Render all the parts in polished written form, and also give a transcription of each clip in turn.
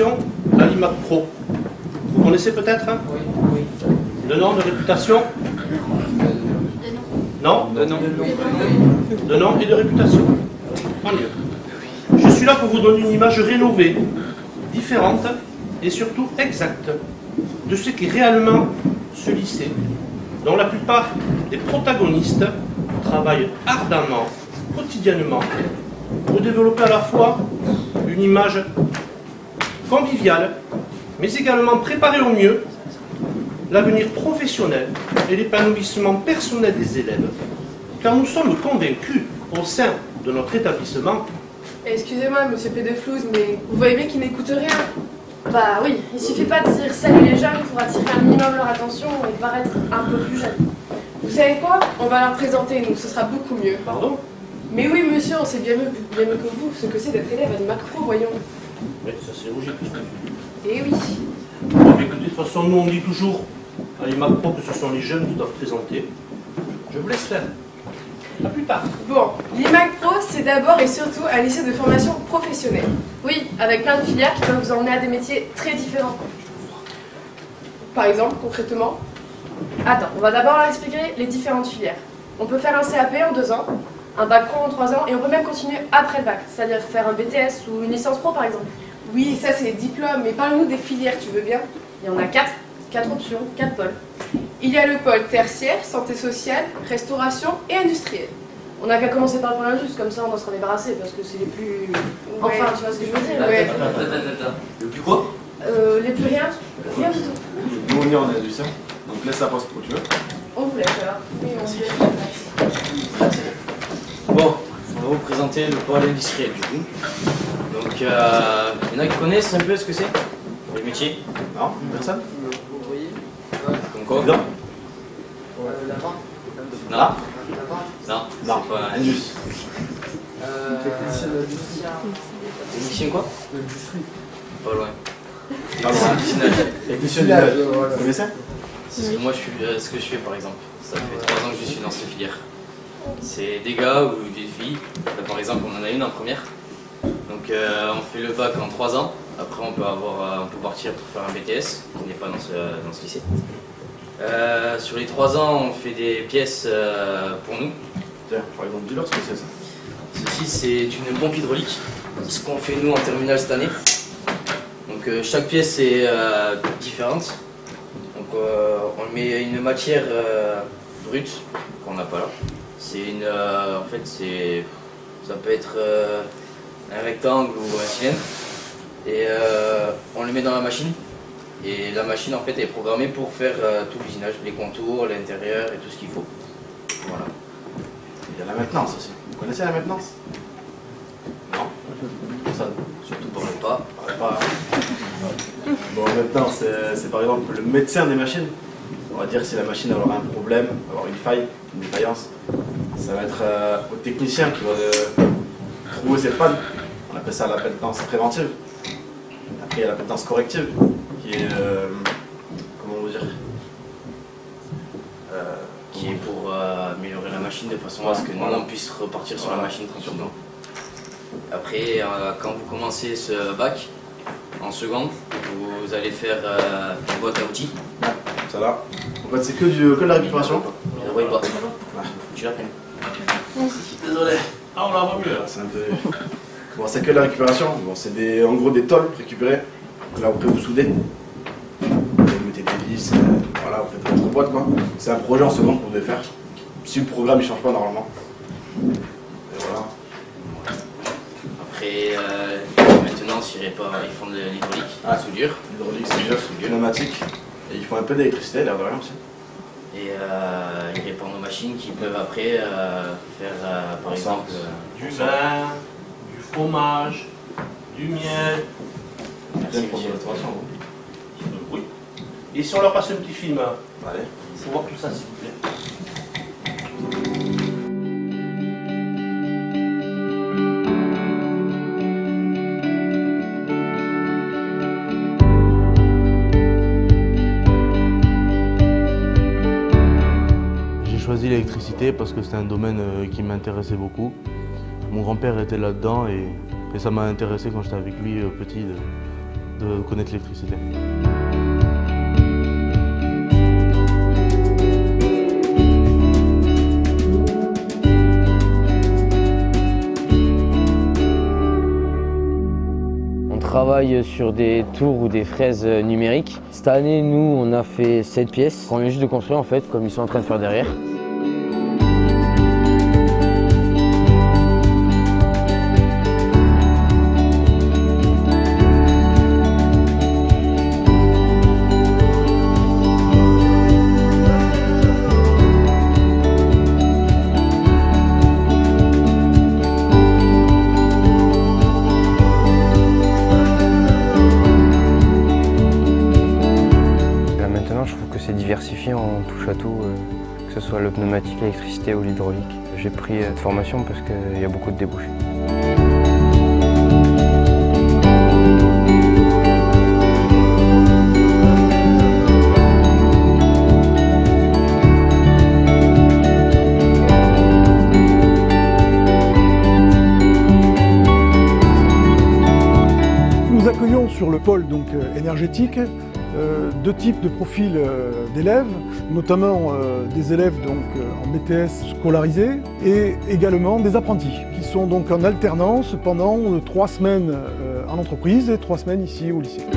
réputation, la l'IMAC Pro. Vous connaissez peut-être? Oui. Le nom de réputation? Non? De nom. De nom et de réputation. Tant mieux. Je suis là pour vous donner une image rénovée, différente et surtout exacte de ce qu'est réellement ce lycée, dont la plupart des protagonistes travaillent ardemment, quotidiennement, pour développer à la fois une image conviviale, mais également préparer au mieux l'avenir professionnel et l'épanouissement personnel des élèves, car nous sommes convaincus au sein de notre établissement. Excusez-moi, monsieur Pédeflouze, mais vous voyez bien qu'il n'écoute rien. Bah oui, il suffit pas de dire salut les jeunes pour attirer un minimum leur attention et paraître un peu plus jeune. Vous savez quoi? On va leur présenter, donc ce sera beaucoup mieux. Pardon? Mais oui, monsieur, on sait bien mieux que vous ce que c'est d'être élève à une macro, voyons. Mais ça c'est logique. Eh oui. Mais que de toute façon, nous on dit toujours à l'IMAC Pro que ce sont les jeunes qui doivent présenter. Je vous laisse faire. A plus tard. Bon, l'IMAC Pro, c'est d'abord et surtout un lycée de formation professionnelle. Oui, avec plein de filières qui peuvent vous emmener à des métiers très différents. Par exemple, concrètement, attends, on va d'abord leur expliquer les différentes filières. On peut faire un CAP en 2 ans, un bac pro en 3 ans, et on peut même continuer après le bac, c'est-à-dire faire un BTS ou une licence pro par exemple. Oui, ça c'est les diplômes, mais parle-nous des filières, tu veux bien? Il y en a 4 options, 4 pôles. Il y a le pôle tertiaire, santé sociale, restauration et industriel. On n'a qu'à commencer par le pôle indus, comme ça on en sera débarrassé, parce que c'est les plus... Enfin, tu vois ce que je veux dire? Ouais. Attends. Le plus quoi? Les plus rien? Rien du tout. Nous on est en indus, donc laisse la poste pro, tu veux? On vous laisse alors. Oui, on vous laisse. Bon, on va vous présenter le pôle industriel du coup. Donc, il y en a qui connaissent un peu ce que c'est? Les métiers? Non, personne? Comme quoi? Non. Non. Non, c'est pas un Indus. technicien quoi? Pas loin. Pardon, technicien du Vous connaissez? C'est ce que moi ce que je fais par exemple. Ça fait 3 ans que je suis dans cette filière. C'est des gars ou des filles. Là, par exemple, on en a une en première. Donc on fait le bac en 3 ans. Après on peut partir pour faire un BTS, qui n'est pas dans ce lycée. Sur les 3 ans, on fait des pièces pour nous. Tiens, par exemple, dis-leur ce que c'est ça. Ceci, c'est une pompe hydraulique, ce qu'on fait nous en terminale cette année. Donc chaque pièce est différente. Donc on met une matière brute qu'on n'a pas là. C'est en fait, ça peut être un rectangle ou un cylindre. Et on le met dans la machine. Et la machine en fait est programmée pour faire tout l'usinage, les contours, l'intérieur et tout ce qu'il faut. Voilà. Il y a la maintenance aussi. Vous connaissez la maintenance? Non. Ça, Surtout pour le pas. pas. Bon, maintenant, c'est par exemple le médecin des machines. On va dire si la machine aura un problème, avoir une faille, une défaillance. Ça va être au technicien qui va trouver cette panne. On appelle ça la maintenance préventive. Après, il y a la maintenance corrective, qui est, comment on va dire, Qui est pour améliorer la machine de façon à ce que nous on puisse repartir sur la machine tranquillement. Après, quand vous commencez ce bac, en seconde, vous allez faire une boîte à outils. ça là. En fait, c'est que de la récupération. Oui, bah. Tu l'as pris. Désolé. Ah, on la voit mieux là. C'est un peu... Bon, c'est que de la récupération. Bon, c'est en gros des tôles récupérées. Là, après, vous soudez. Vous mettez des vis, voilà, vous faites votre boîte, quoi. C'est un projet en seconde que vous devez faire. Si le programme ne change pas normalement. Et voilà. Après, maintenant, ils font de l'hydraulique, soudure. L'hydraulique, c'est dur, pneumatique. Et ils font un peu d'électricité, l'air de rien aussi. Et ils répondent aux machines qui peuvent après faire, par exemple, Du vin, du fromage, du miel. merci, Pour monsieur. la restauration, Oui. Et si on leur passe un petit film, allez. pour voir tout ça, s'il vous plaît. J'ai choisi l'électricité parce que c'était un domaine qui m'intéressait beaucoup. Mon grand-père était là-dedans et ça m'a intéressé quand j'étais avec lui petit de connaître l'électricité. On travaille sur des tours ou des fraises numériques. Cette année, nous, on a fait 7 pièces qu'on vient juste de construire en fait, comme ils sont en train de faire derrière. Je trouve que c'est diversifié en touche à tout, que ce soit le pneumatique, l'électricité ou l'hydraulique. J'ai pris cette formation parce qu'il y a beaucoup de débouchés. Nous accueillons sur le pôle énergétique deux types de profils d'élèves, notamment des élèves en BTS scolarisés et également des apprentis qui sont donc en alternance pendant 3 semaines en entreprise et 3 semaines ici au lycée.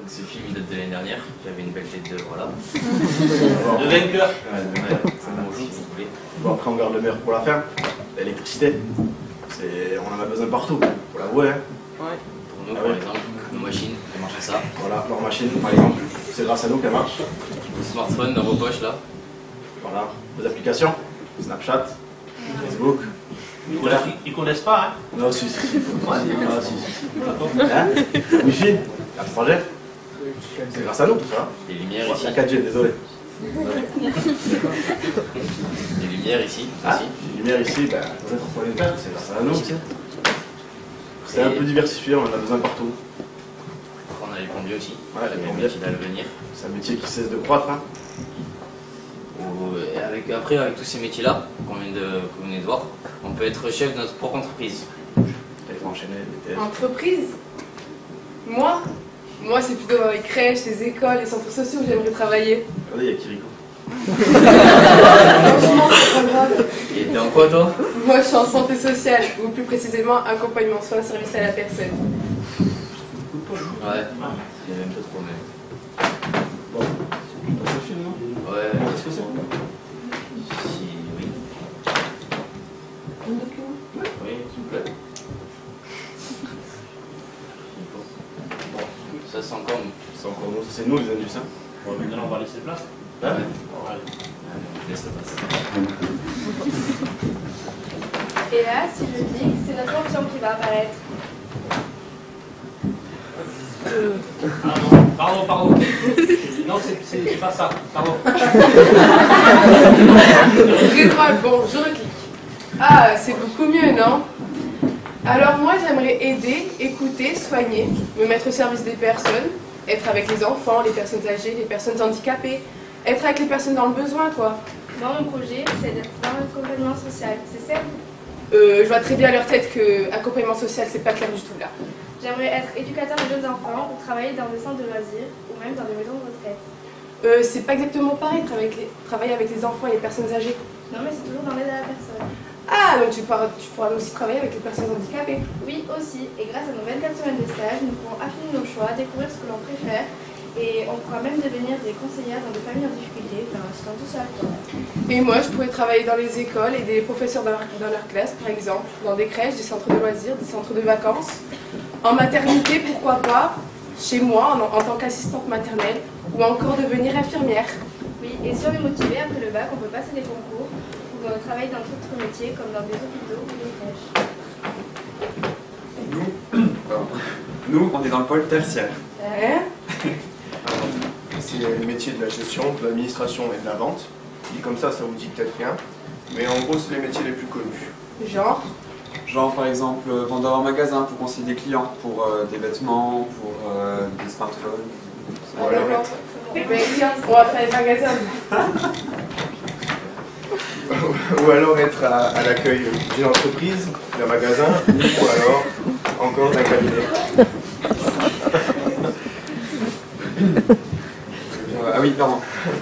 Donc ce film il date de l'année dernière, j'avais une belle tête de voilà. Le vainqueur. C'est bon aussi si vous voulez. Bon, après on garde le meilleur pour la fin. L'électricité, on en a besoin partout, faut l'avouer. Hein. Ouais. Pour nous par exemple, nos machines, elles marchent à ça. Voilà, leur machine par exemple, c'est grâce à nous qu'elle marche. Le smartphone dans vos poches là. Voilà, vos applications, Snapchat, Facebook. Ils connaissent pas, hein. Non, si. Ah, si. Hein? Wi-Fi, la 3G. C'est grâce à nous tout ça. Les lumières ici. La 4G, désolé. Les lumières ici Ah, aussi. les lumières ici, ben, vous êtes en planétaire, c'est grâce à nous. C'est un peu diversifié, on en a besoin partout. On a les plombiers aussi. Ouais, les les plombiers. plombiers qui doivent venir. C'est un métier qui cesse de croître. Hein. Et après, avec tous ces métiers-là qu'on vient de voir, on peut être chef de notre propre entreprise. Il faut enchaîner les BTS. Entreprise? Moi, c'est plutôt dans les crèches, les écoles, les centres sociaux où j'aimerais travailler. Regardez, il y a Kiriko. Franchement, c'est pas grave. Et t'es en quoi toi? Moi, je suis en santé sociale, ou plus précisément accompagnement, soins, service à la personne. Ouais, il y a même pas trop même. Bon, c'est pas ce film, non? Ouais, Qu'est-ce que c'est? si, oui. Oui, s'il vous plaît. Bon, ça c'est encore nous. C'est encore nous, c'est nous les indus. Hein. Bon, maintenant, on va laisser place. Ouais. Ouais. Laisse-le passer. Et là, si je dis que c'est notre option qui va apparaître. Ah non, pardon. Non, c'est pas ça. Pardon. Très drôle, bon, je reclique. Ah, c'est beaucoup mieux, non? Alors moi, j'aimerais aider, écouter, soigner, me mettre au service des personnes, être avec les enfants, les personnes âgées, les personnes handicapées, être avec les personnes dans le besoin, quoi. Moi, mon projet, c'est d'être dans l'accompagnement social. C'est ça? Je vois très bien à leur tête que accompagnement social, c'est pas clair du tout, là. J'aimerais être éducateur de jeunes enfants ou travailler dans des centres de loisirs ou même dans des maisons de retraite. C'est pas exactement pareil, travailler avec les enfants et les personnes âgées. Non, mais c'est toujours dans l'aide à la personne. Ah, donc tu pourras aussi travailler avec les personnes handicapées. Oui, aussi. Et grâce à nos 24 semaines de stage, nous pourrons affiner nos choix, découvrir ce que l'on préfère. Et on pourra même devenir des conseillères dans des familles en difficulté, enfin, assistant tout seul. Et moi, je pourrais travailler dans les écoles et des professeurs dans leur classe, par exemple, dans des crèches, des centres de loisirs, des centres de vacances. En maternité, pourquoi pas, chez moi, en tant qu'assistante maternelle, ou encore devenir infirmière. Oui, et si on est motivé, après le bac, on peut passer des concours pour travailler dans d'autres métiers, comme dans des hôpitaux ou des crèches. Nous, on est dans le pôle tertiaire. Hein? C'est les métiers de la gestion, de l'administration et de la vente. Dit comme ça vous dit peut-être rien. Mais en gros, c'est les métiers les plus connus. Genre? Genre par exemple vendeur en magasin pour conseiller des clients, pour des vêtements, pour des smartphones. Ah, d'accord. Mais tiens, on va faire les magasins. Ou alors être à l'accueil d'une entreprise, d'un magasin, ou alors encore d'un cabinet. Ah oui, pardon.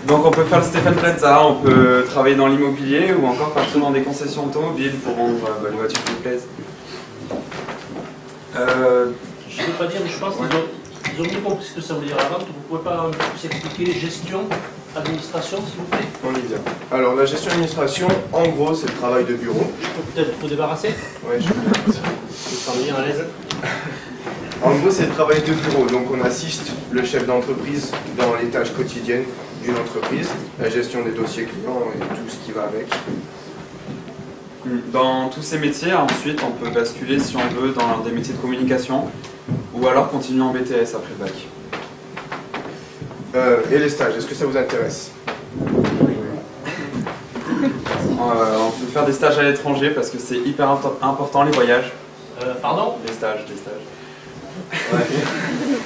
Donc on peut faire le Stéphane Plaza, on peut travailler dans l'immobilier ou encore partir dans des concessions automobiles pour vendre les voitures qui vous plaisent. Je ne veux pas dire, mais je pense qu'ils ont mieux compris ce que ça voulait dire avant. Vous ne pouvez pas un peu plus expliquer gestion, administration, s'il vous plaît? On y vient. Alors la gestion administration, en gros, c'est le travail de bureau. Je peux peut-être vous débarrasser? Oui, je me sens bien à l'aise. En gros, c'est le travail de bureau. Donc on assiste le chef d'entreprise dans les tâches quotidiennes d'une entreprise, la gestion des dossiers clients et tout ce qui va avec. Dans tous ces métiers, ensuite, on peut basculer, si on veut, dans des métiers de communication ou alors continuer en BTS après le bac. Et les stages, est-ce que ça vous intéresse? On peut faire des stages à l'étranger parce que c'est hyper important, les voyages. Pardon? Les stages. Ouais.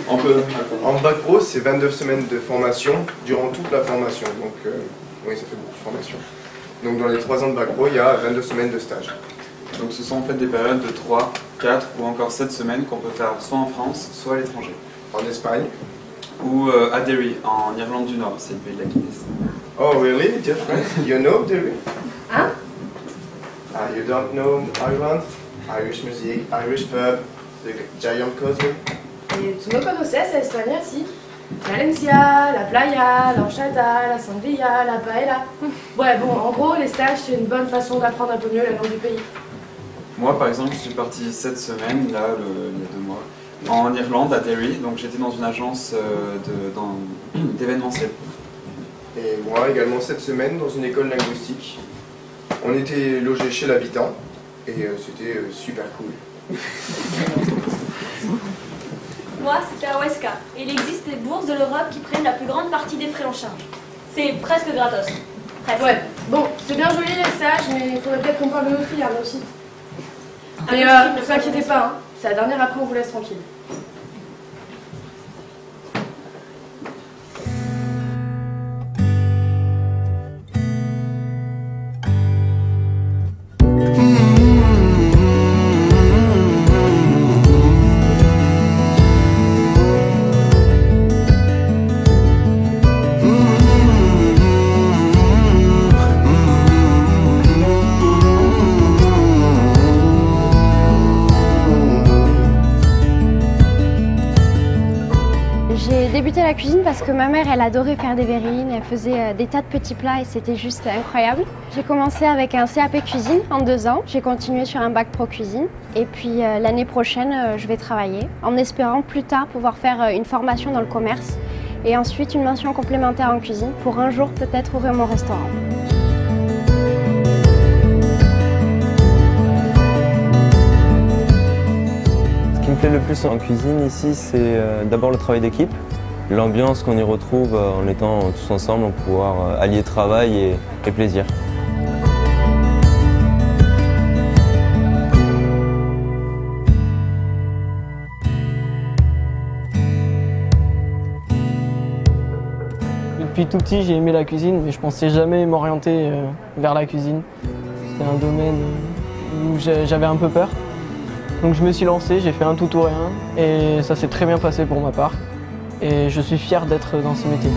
On peut. En bac pro, c'est 22 semaines de formation durant toute la formation. Donc, oui, ça fait beaucoup de formation. Donc, dans les 3 ans de bac pro, il y a 22 semaines de stage. Donc, ce sont en fait des périodes de 3, 4 ou encore 7 semaines qu'on peut faire soit en France, soit à l'étranger. En Espagne. Ou à Derry, en Irlande du Nord, c'est le pays de la Guinness. Oh, really? Different? You know Derry? Hein? You don't know Ireland? Irish music, Irish pub, the giant cousin. Et tu no conoces a España, si? Valencia, la playa, l'horchata, la sangria, la paella. Ouais, bon, en gros, les stages, c'est une bonne façon d'apprendre un peu mieux la langue du pays. Moi, par exemple, je suis parti cette semaine, là, il y a 2 mois, en Irlande, à Derry. Donc, j'étais dans une agence d'événementiel. Et moi, également cette semaine, dans une école linguistique. On était logés chez l'habitant, et c'était super cool. Moi, c'était à Huesca. Il existe des bourses de l'Europe qui prennent la plus grande partie des frais en charge. C'est presque gratos. Presque. Ouais, bon, c'est bien joli les stages, mais il faudrait peut-être qu'on parle de nos filières aussi. Mais ne vous inquiétez pas, hein. C'est la dernière, après on vous laisse tranquille. J'ai débuté la cuisine parce que ma mère, elle adorait faire des verrines, elle faisait des tas de petits plats et c'était juste incroyable. J'ai commencé avec un CAP cuisine en 2 ans, j'ai continué sur un bac pro cuisine et puis l'année prochaine, je vais travailler en espérant plus tard pouvoir faire une formation dans le commerce et ensuite une mention complémentaire en cuisine pour un jour peut-être ouvrir mon restaurant. Ce qui me plaît le plus en cuisine ici, c'est d'abord le travail d'équipe, l'ambiance qu'on y retrouve en étant tous ensemble, on pouvoir allier travail et plaisir. Depuis tout petit, j'ai aimé la cuisine, mais je pensais jamais m'orienter vers la cuisine. C'était un domaine où j'avais un peu peur. Donc je me suis lancé, j'ai fait un tout ou rien et ça s'est très bien passé pour ma part. Et je suis fier d'être dans ce métier.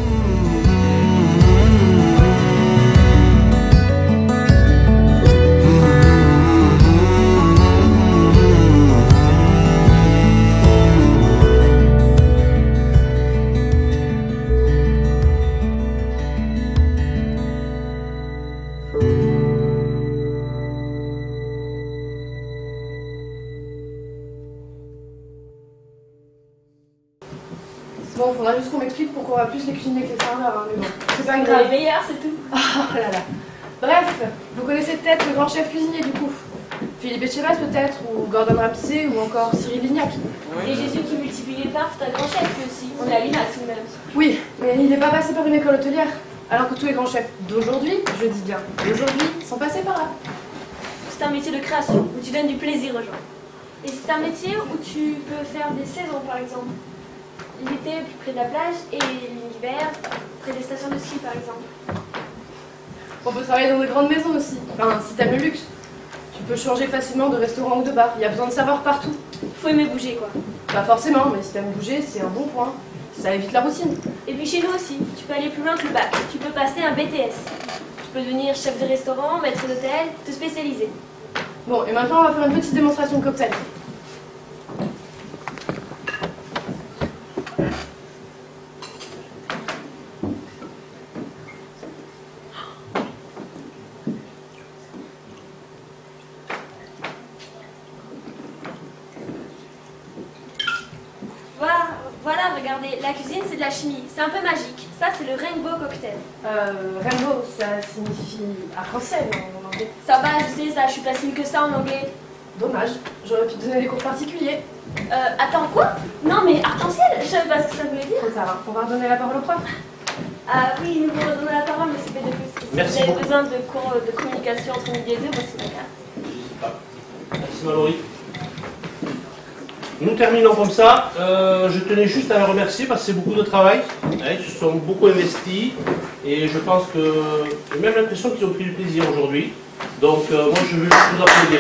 Bon, faudra juste qu'on m'explique pourquoi on va plus les cuisiner que les serveurs, hein, mais bon, c'est pas Les grave. meilleurs, c'est tout. Oh là là. Bref, vous connaissez peut-être le grand chef cuisinier du coup. Philippe Etchebest peut-être, ou Gordon Ramsay, ou encore Cyril Lignac. Et Jésus qui multiplie les parts, c'est un grand chef lui aussi. On est à l'INA tout de même. Oui, mais il n'est pas passé par une école hôtelière. Alors que tous les grands chefs d'aujourd'hui, je dis bien d'aujourd'hui, sont passés par là. c'est un métier de création, où tu donnes du plaisir aux gens. Et c'est un métier où tu peux faire des saisons, par exemple. L'été, plus près de la plage, et l'hiver, près des stations de ski, par exemple. On peut travailler dans de grandes maisons aussi, enfin, si t'aimes le luxe. Tu peux changer facilement de restaurant ou de bar, il y a besoin de savoir partout. Faut aimer bouger, quoi. Pas forcément, mais si t'aimes bouger, c'est un bon point. Ça évite la routine. Et puis chez nous aussi, tu peux aller plus loin que le bac. Tu peux passer un BTS. Tu peux devenir chef de restaurant, maître d'hôtel, te spécialiser. Bon, et maintenant on va faire une petite démonstration de cocktail. Voilà, regardez, la cuisine c'est de la chimie, c'est un peu magique. Ça c'est le Rainbow Cocktail. Rainbow, ça signifie arc-en-ciel en anglais. Ça va, je sais, ça, je suis pas fine que ça en anglais. Dommage, j'aurais pu te donner des cours particuliers. Attends, quoi? Non mais arc-en-ciel, je savais pas ce que ça voulait dire. Trop tard, on va redonner la parole au prof. Ah oui, nous vous redonnons la parole, mais c'est pas de plus. Merci Si vous avez beaucoup. besoin de cours de communication entre midi et deux, voici la carte. Merci Mallory. Nous terminons comme ça. Je tenais juste à les remercier parce que c'est beaucoup de travail. Ils se sont beaucoup investis et je pense que j'ai même l'impression qu'ils ont pris du plaisir aujourd'hui. Donc moi je veux juste vous applaudir.